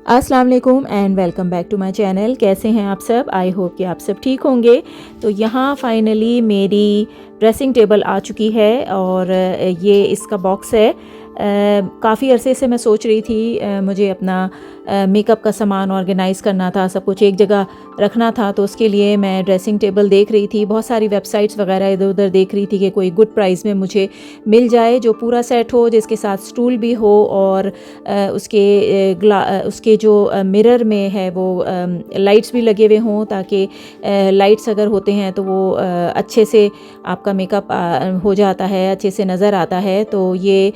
अस्सलाम वालेकुम and welcome back to my channel. कैसे हैं आप सब? आई होप कि आप सब ठीक होंगे। तो यहाँ फाइनली मेरी ड्रेसिंग टेबल आ चुकी है और ये इसका बॉक्स है। काफ़ी अरसे से मैं सोच रही थी मुझे अपना मेकअप का सामान ऑर्गेनाइज़ करना था, सब कुछ एक जगह रखना था। तो उसके लिए मैं ड्रेसिंग टेबल देख रही थी, बहुत सारी वेबसाइट्स वगैरह इधर उधर देख रही थी कि कोई गुड प्राइस में मुझे मिल जाए, जो पूरा सेट हो, जिसके साथ स्टूल भी हो और उसके जो मिरर में है वो लाइट्स भी लगे हुए हों, ताकि लाइट्स अगर होते हैं तो वो अच्छे से आपका मेकअप हो जाता है, अच्छे से नज़र आता है। तो ये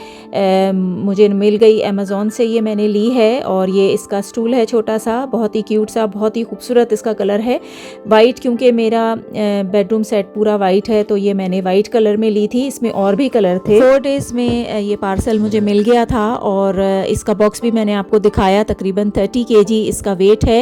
मुझे मिल गई अमेज़ॉन से, ये मैंने ली है। और ये इसका स्टूल है छोटा सा, बहुत ही क्यूट सा, बहुत ही खूबसूरत इसका कलर है वाइट, क्योंकि मेरा बेडरूम सेट पूरा वाइट है तो ये मैंने वाइट कलर में ली थी। इसमें और भी कलर थे। 4 डेज़ में ये पार्सल मुझे मिल गया था और इसका बॉक्स भी मैंने आपको दिखाया। तकरीबन 30 kg इसका वेट है।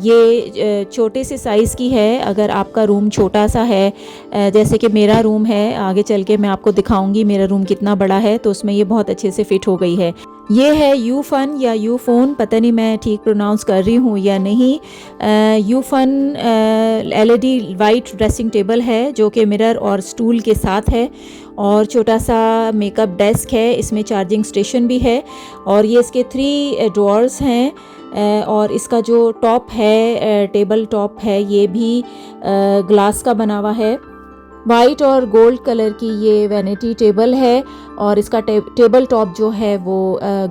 ये छोटे से साइज़ की है। अगर आपका रूम छोटा सा है, जैसे कि मेरा रूम है, आगे चल के मैं आपको दिखाऊंगी मेरा रूम कितना बड़ा है, तो उसमें ये बहुत अच्छे से फिट हो गई है। ये है यूफन या यूफोन, पता नहीं मैं ठीक प्रोनाउंस कर रही हूँ या नहीं। यूफन LED वाइट ड्रेसिंग टेबल है जो कि मिरर और स्टूल के साथ है और छोटा सा मेकअप डेस्क है। इसमें चार्जिंग स्टेशन भी है और ये इसके 3 ड्रॉर्स हैं। और इसका जो टॉप है, टेबल टॉप है, ये भी ग्लास का बना हुआ है। वाइट और गोल्ड कलर की ये वैनिटी टेबल है और इसका टेबल टॉप जो है वो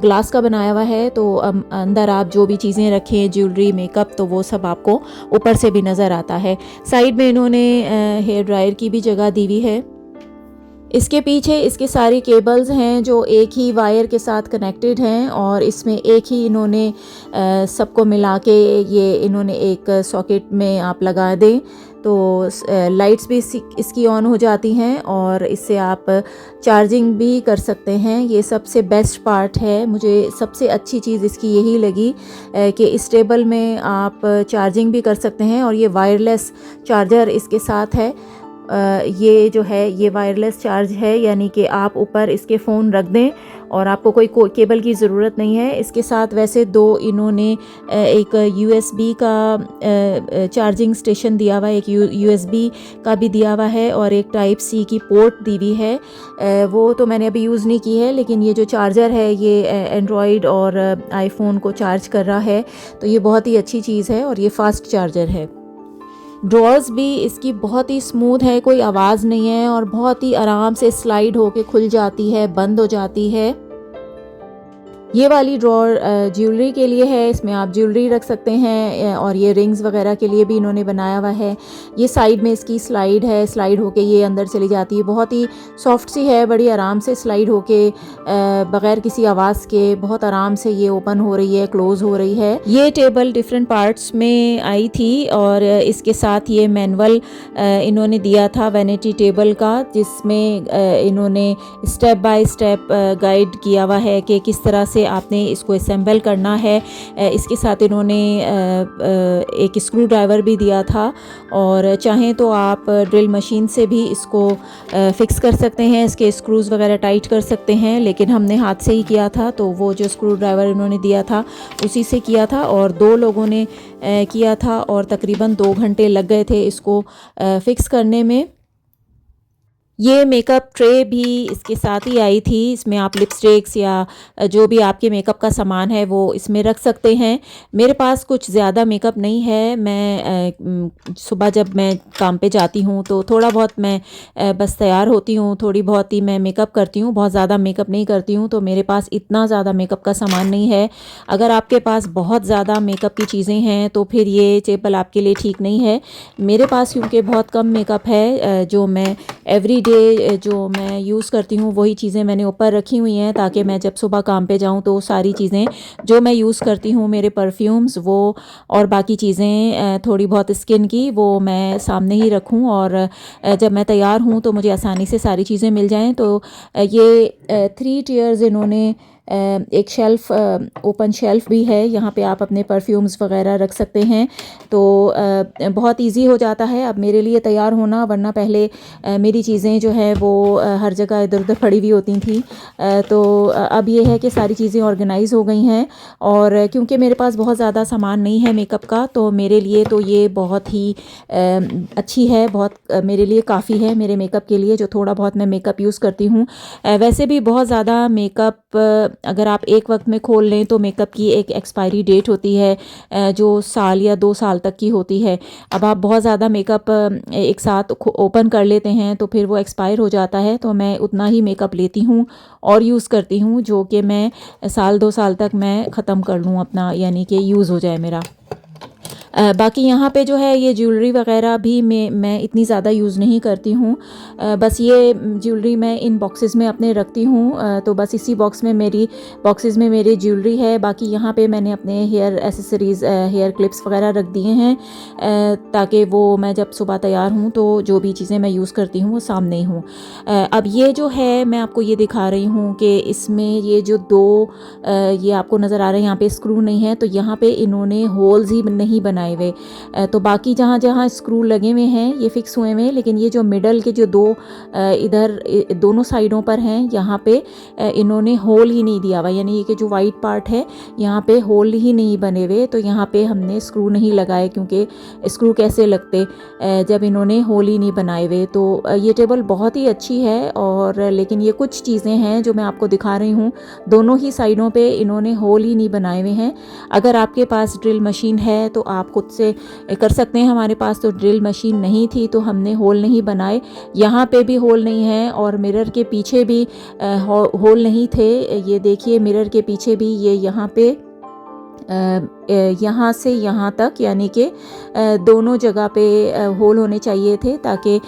ग्लास का बनाया हुआ है। तो अंदर आप जो भी चीज़ें रखें, ज्वेलरी, मेकअप, तो वो सब आपको ऊपर से भी नज़र आता है। साइड में इन्होंने हेयर ड्रायर की भी जगह दी हुई है। इसके पीछे इसके सारी केबल्स हैं जो एक ही वायर के साथ कनेक्टेड हैं और इसमें एक ही इन्होंने सबको मिला के ये इन्होंने एक सॉकेट में आप लगा दें तो लाइट्स भी इसकी ऑन हो जाती हैं और इससे आप चार्जिंग भी कर सकते हैं। ये सबसे बेस्ट पार्ट है, मुझे सबसे अच्छी चीज़ इसकी यही लगी कि इस टेबल में आप चार्जिंग भी कर सकते हैं और ये वायरलेस चार्जर इसके साथ है। ये जो है ये वायरलेस चार्ज है, यानी कि आप ऊपर इसके फ़ोन रख दें और आपको कोई केबल की ज़रूरत नहीं है। इसके साथ वैसे 2 इन्होंने एक USB का चार्जिंग स्टेशन दिया हुआ है, एक USB का भी दिया हुआ है और एक Type C की पोर्ट दी हुई है। वो तो मैंने अभी यूज़ नहीं की है, लेकिन ये जो चार्जर है ये एंड्रॉयड और आईफोन को चार्ज कर रहा है, तो ये बहुत ही अच्छी चीज़ है और ये फास्ट चार्जर है। ड्रॉर्स भी इसकी बहुत ही स्मूथ है, कोई आवाज़ नहीं है और बहुत ही आराम से स्लाइड होके खुल जाती है, बंद हो जाती है। ये वाली ड्रॉर ज्वेलरी के लिए है, इसमें आप ज्वेलरी रख सकते हैं और ये रिंग्स वगैरह के लिए भी इन्होंने बनाया हुआ है। ये साइड में इसकी स्लाइड है, स्लाइड होके ये अंदर चली जाती है, बहुत ही सॉफ्ट सी है, बड़ी आराम से स्लाइड होके बग़ैर किसी आवाज़ के बहुत आराम से ये ओपन हो रही है, क्लोज़ हो रही है। ये टेबल डिफरेंट पार्ट्स में आई थी और इसके साथ ये मैनुअल इन्होंने दिया था वैनिटी टेबल का, जिसमें इन्होंने स्टेप बाय स्टेप गाइड किया हुआ है कि किस तरह से आपने इसको असेंबल करना है। इसके साथ इन्होंने एक स्क्रू ड्राइवर भी दिया था और चाहें तो आप ड्रिल मशीन से भी इसको फिक्स कर सकते हैं, इसके स्क्रूज़ वगैरह टाइट कर सकते हैं, लेकिन हमने हाथ से ही किया था। तो वो जो स्क्रू ड्राइवर इन्होंने दिया था उसी से किया था और 2 लोगों ने किया था और तकरीबन 2 घंटे लग गए थे इसको फिक्स करने में। ये मेकअप ट्रे भी इसके साथ ही आई थी, इसमें आप लिपस्टिक्स या जो भी आपके मेकअप का सामान है वो इसमें रख सकते हैं। मेरे पास कुछ ज़्यादा मेकअप नहीं है, मैं सुबह जब मैं काम पे जाती हूँ तो थोड़ा बहुत मैं बस तैयार होती हूँ, थोड़ी बहुत ही मैं मेकअप करती हूँ, बहुत ज़्यादा मेकअप नहीं करती हूँ, तो मेरे पास इतना ज़्यादा मेकअप का सामान नहीं है। अगर आपके पास बहुत ज़्यादा मेकअप की चीज़ें हैं तो फिर ये टेबल आपके लिए ठीक नहीं है। मेरे पास क्योंकि बहुत कम मेकअप है, जो मैं एवरीडे जो मैं यूज़ करती हूँ वही चीज़ें मैंने ऊपर रखी हुई हैं, ताकि मैं जब सुबह काम पे जाऊँ तो सारी चीज़ें जो मैं यूज़ करती हूँ, मेरे परफ्यूम्स वो और बाकी चीज़ें थोड़ी बहुत स्किन की, वो मैं सामने ही रखूँ और जब मैं तैयार हूँ तो मुझे आसानी से सारी चीज़ें मिल जाएँ। तो ये 3 टियर्स इन्होंने एक शेल्फ़, ओपन शेल्फ़ भी है, यहाँ पे आप अपने परफ्यूम्स वगैरह रख सकते हैं। तो बहुत इजी हो जाता है अब मेरे लिए तैयार होना, वरना पहले मेरी चीज़ें जो है वो हर जगह इधर उधर पड़ी हुई होती थी। तो अब ये है कि सारी चीज़ें ऑर्गेनाइज़ हो गई हैं, और क्योंकि मेरे पास बहुत ज़्यादा सामान नहीं है मेकअप का, तो मेरे लिए तो ये बहुत ही अच्छी है, बहुत मेरे लिए काफ़ी है मेरे मेकअप के लिए, जो थोड़ा बहुत मैं मेकअप यूज़ करती हूँ। वैसे भी बहुत ज़्यादा मेकअप अगर आप एक वक्त में खोल लें तो मेकअप की एक एक्सपायरी डेट होती है, जो साल या 2 साल तक की होती है। अब आप बहुत ज़्यादा मेकअप एक साथ ओपन कर लेते हैं तो फिर वो एक्सपायर हो जाता है। तो मैं उतना ही मेकअप लेती हूँ और यूज़ करती हूँ जो कि मैं साल 2 साल तक मैं ख़त्म कर लूँ अपना, यानी कि यूज़ हो जाए मेरा। बाकी यहाँ पे जो है ये ज्वेलरी वगैरह भी मैं इतनी ज़्यादा यूज़ नहीं करती हूँ। बस ये ज्वेलरी मैं इन बॉक्सेस में अपने रखती हूँ। तो बस इसी बॉक्सेस में मेरी ज्वेलरी है। बाकी यहाँ पे मैंने अपने हेयर एसेसरीज़, हेयर क्लिप्स वगैरह रख दिए हैं, ताकि वो मैं जब सुबह तैयार हूँ तो जो भी चीज़ें मैं यूज़ करती हूँ वो सामने ही हूँ। अब ये जो है मैं आपको ये दिखा रही हूँ कि इसमें ये जो ये आपको नज़र आ रहे हैं, यहाँ पे स्क्रू नहीं है, तो यहाँ पे इन्होंने होल्स ही नहीं बनाए हुए। तो बाकी जहाँ जहाँ स्क्रू लगे हुए हैं ये फिक्स हुए हुए हैं, लेकिन ये जो मिडल के जो इधर दोनों साइडों पर हैं, यहाँ पे इन्होंने होल ही नहीं दिया हुआ, यानी ये कि जो वाइट पार्ट है यहाँ पे होल ही नहीं बने हुए। तो यहाँ पे हमने स्क्रू नहीं लगाए, क्योंकि स्क्रू कैसे लगते जब इन्होंने होल ही नहीं बनाए हुए। तो ये टेबल बहुत ही अच्छी है, और लेकिन ये कुछ चीज़ें हैं जो मैं आपको दिखा रही हूँ, दोनों ही साइडों पे इन्होंने होल ही नहीं बनाए हुए हैं। अगर आपके पास ड्रिल मशीन है तो आप खुद से कर सकते हैं। हमारे पास तो ड्रिल मशीन नहीं थी तो हमने होल नहीं बनाए। यहाँ पे भी होल नहीं है, और मिरर के पीछे भी होल नहीं थे। ये देखिए मिरर के पीछे भी ये यहाँ पे यहाँ से यहाँ तक, यानी कि दोनों जगह पे होल होने चाहिए थे, ताकि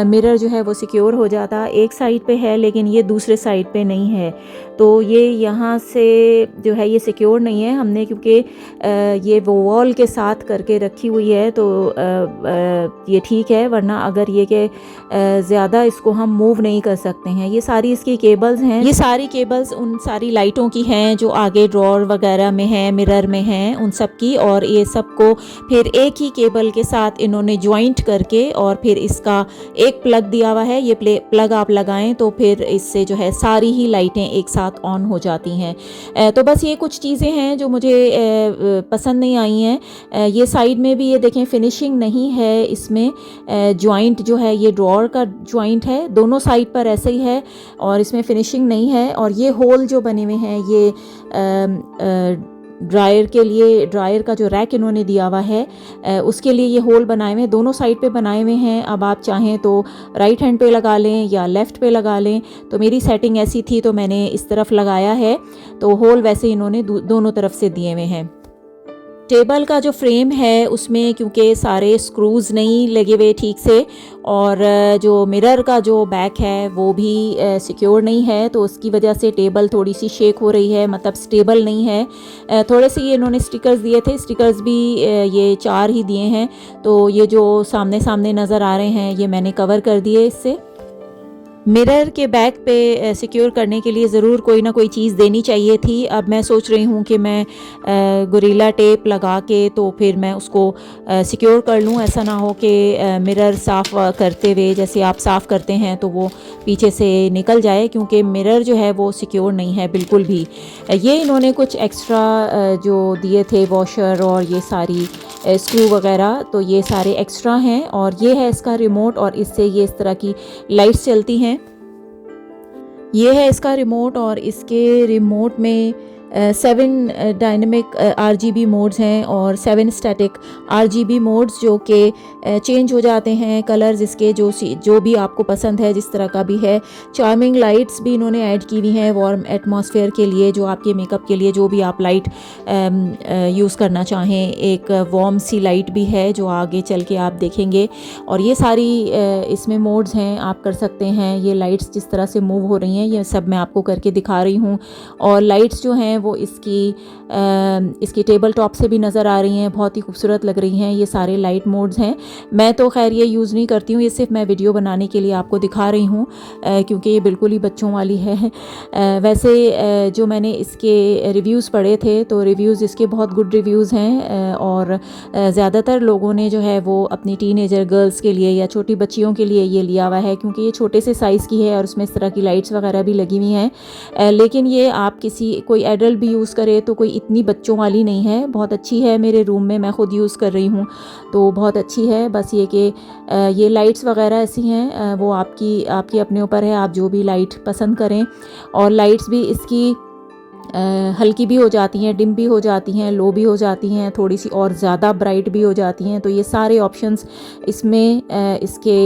मिरर जो है वो सिक्योर हो जाता। एक साइड पे है लेकिन ये दूसरे साइड पे नहीं है, तो ये यहाँ से जो है ये सिक्योर नहीं है हमने, क्योंकि ये वो वॉल के साथ करके रखी हुई है। तो ये ठीक है, वरना अगर ये कि ज़्यादा इसको हम मूव नहीं कर सकते हैं। ये सारी इसकी केबल्स हैं, ये सारी केबल्स उन सारी लाइटों की हैं जो आगे ड्रॉर वगैरह में हैं, मिरर में हैं, उन सब की। और ये सबको फिर एक ही केबल के साथ इन्होंने ज्वाइंट करके, और फिर इसका एक प्लग दिया हुआ है, ये प्लग आप लगाएं तो फिर इससे जो है सारी ही लाइटें एक साथ ऑन हो जाती हैं। तो बस ये कुछ चीज़ें हैं जो मुझे पसंद नहीं आई हैं। ये साइड में भी ये देखें फिनिशिंग नहीं है इसमें, ज्वाइंट जो है ये ड्रॉर का ज्वाइंट है, दोनों साइड पर ऐसे ही है, और इसमें फिनिशिंग नहीं है। और ये होल जो बने हुए हैं ये ड्रायर के लिए, ड्रायर का जो रैक इन्होंने दिया हुआ है उसके लिए ये होल बनाए हुए हैं, दोनों साइड पे बनाए हुए हैं। अब आप चाहें तो राइट हैंड पे लगा लें या लेफ़्ट पे लगा लें। तो मेरी सेटिंग ऐसी थी तो मैंने इस तरफ लगाया है, तो होल वैसे इन्होंने दोनों तरफ से दिए हुए हैं। टेबल का जो फ्रेम है उसमें क्योंकि सारे स्क्रूज़ नहीं लगे हुए ठीक से, और जो मिरर का जो बैक है वो भी सिक्योर नहीं है, तो उसकी वजह से टेबल थोड़ी सी शेक हो रही है, मतलब स्टेबल नहीं है। थोड़े से ये इन्होंने स्टिकर्स दिए थे, स्टिकर्स भी ये 4 ही दिए हैं। तो ये जो सामने सामने नज़र आ रहे हैं ये मैंने कवर कर दिए इससे। मिरर के बैक पे सिक्योर करने के लिए ज़रूर कोई ना कोई चीज़ देनी चाहिए थी। अब मैं सोच रही हूँ कि मैं गोरिल्ला टेप लगा के तो फिर मैं उसको सिक्योर कर लूँ। ऐसा ना हो कि मिरर साफ़ करते हुए जैसे आप साफ़ करते हैं तो वो पीछे से निकल जाए, क्योंकि मिरर जो है वो सिक्योर नहीं है बिल्कुल भी। ये इन्होंने कुछ एक्स्ट्रा जो दिए थे वॉशर और ये सारी स्क्रू वगैरह, तो ये सारे एक्स्ट्रा हैं। और ये है इसका रिमोट, और इससे ये इस तरह की लाइट्स चलती हैं। ये है इसका रिमोट, और इसके रिमोट में 7 डायनेमिक RGB मोड्स हैं और 7 स्टैटिक RGB मोड्स, जो कि चेंज हो जाते हैं कलर्स इसके, जो भी आपको पसंद है जिस तरह का भी है। चार्मिंग लाइट्स भी इन्होंने ऐड की हुई हैं वार्म एटमॉस्फेयर के लिए, जो आपके मेकअप के लिए जो भी आप लाइट यूज़ करना चाहें। एक वार्म सी लाइट भी है जो आगे चल के आप देखेंगे। और ये सारी इसमें मोड्स हैं, आप कर सकते हैं। ये लाइट्स जिस तरह से मूव हो रही हैं ये सब मैं आपको करके दिखा रही हूँ। और लाइट्स जो हैं वो इसकी टेबल टॉप से भी नज़र आ रही हैं, बहुत ही खूबसूरत लग रही हैं। ये सारे लाइट मोड्स हैं। मैं तो खैर ये यूज़ नहीं करती हूँ, ये सिर्फ मैं वीडियो बनाने के लिए आपको दिखा रही हूँ क्योंकि ये बिल्कुल ही बच्चों वाली है। वैसे जो मैंने इसके रिव्यूज़ पढ़े थे तो रिव्यूज़ इसके बहुत गुड रिव्यूज़ हैं और ज़्यादातर लोगों ने जो है वो अपनी टीनेजर गर्ल्स के लिए या छोटी बच्चियों के लिए ये लिया हुआ है, क्योंकि ये छोटे से साइज़ की है और उसमें इस तरह की लाइट्स वगैरह भी लगी हुई हैं। लेकिन ये आप कोई एडल्ट भी यूज़ करे तो कोई इतनी बच्चों वाली नहीं है, बहुत अच्छी है। मेरे रूम में मैं ख़ुद यूज़ कर रही हूँ तो बहुत अच्छी है। बस ये कि ये लाइट्स वगैरह ऐसी हैं, वो आपकी अपने ऊपर है, आप जो भी लाइट पसंद करें। और लाइट्स भी इसकी हल्की भी हो जाती हैं, डिम भी हो जाती हैं, लो भी हो जाती हैं, थोड़ी सी और ज़्यादा ब्राइट भी हो जाती हैं। तो ये सारे ऑप्शंस इसमें इसके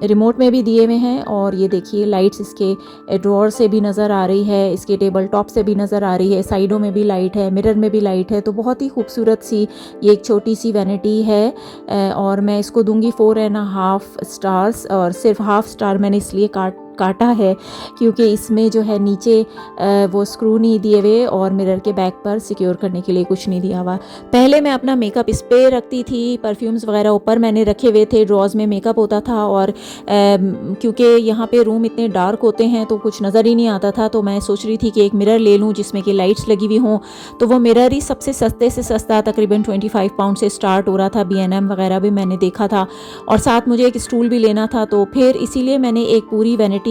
रिमोट में भी दिए हुए हैं। और ये देखिए लाइट्स इसके ड्रॉअर से भी नज़र आ रही है, इसके टेबल टॉप से भी नज़र आ रही है, साइडों में भी लाइट है, मिरर में भी लाइट है। तो बहुत ही खूबसूरत सी ये एक छोटी सी वैनिटी है और मैं इसको दूंगी 4.5 स्टार्स। और सिर्फ हाफ स्टार मैंने इसलिए काटा है क्योंकि इसमें जो है नीचे वो स्क्रू नहीं दिए हुए और मिरर के बैक पर सिक्योर करने के लिए कुछ नहीं दिया हुआ। पहले मैं अपना मेकअप इस पे रखती थी, परफ्यूम्स वगैरह ऊपर मैंने रखे हुए थे, ड्रॉज में मेकअप होता था। और क्योंकि यहाँ पे रूम इतने डार्क होते हैं तो कुछ नज़र ही नहीं आता था, तो मैं सोच रही थी कि एक मिरर ले लूँ जिसमें कि लाइट्स लगी हुई हों। तो वो मिरर ही सबसे सस्ते से सस्ता तकरीबन 25 पाउंड से स्टार्ट हो रहा था। B&M वगैरह भी मैंने देखा था और साथ मुझे एक स्टूल भी लेना था। तो फिर इसीलिए मैंने एक पूरी वैनिटी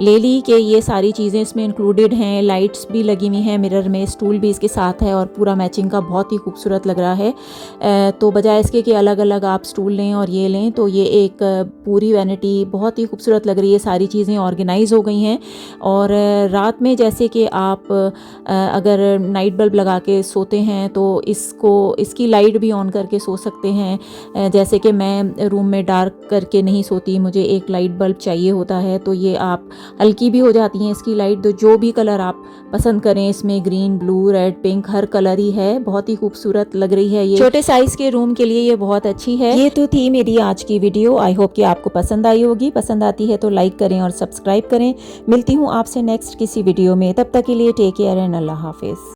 ले ली कि ये सारी चीज़ें इसमें इंक्लूडेड हैं, लाइट्स भी लगी हुई हैं मिरर में, स्टूल भी इसके साथ है और पूरा मैचिंग का बहुत ही खूबसूरत लग रहा है। तो बजाय इसके कि अलग अलग आप स्टूल लें और ये लें, तो ये एक पूरी वैनिटी बहुत ही खूबसूरत लग रही है। सारी चीज़ें ऑर्गेनाइज हो गई हैं और रात में जैसे कि आप अगर नाइट बल्ब लगा के सोते हैं तो इसकी लाइट भी ऑन करके सो सकते हैं। जैसे कि मैं रूम में डार्क करके नहीं सोती, मुझे एक लाइट बल्ब चाहिए होता है, तो ये आप हल्की भी हो जाती हैं इसकी लाइट। तो जो भी कलर आप पसंद करें, इसमें ग्रीन, ब्लू, रेड, पिंक हर कलर ही है, बहुत ही खूबसूरत लग रही है। ये छोटे साइज के रूम के लिए ये बहुत अच्छी है। ये तो थी मेरी आज की वीडियो, आई होप कि आपको पसंद आई होगी। पसंद आती है तो लाइक करें और सब्सक्राइब करें। मिलती हूँ आपसे नेक्स्ट किसी वीडियो में, तब तक के लिए take care and Allah Hafiz.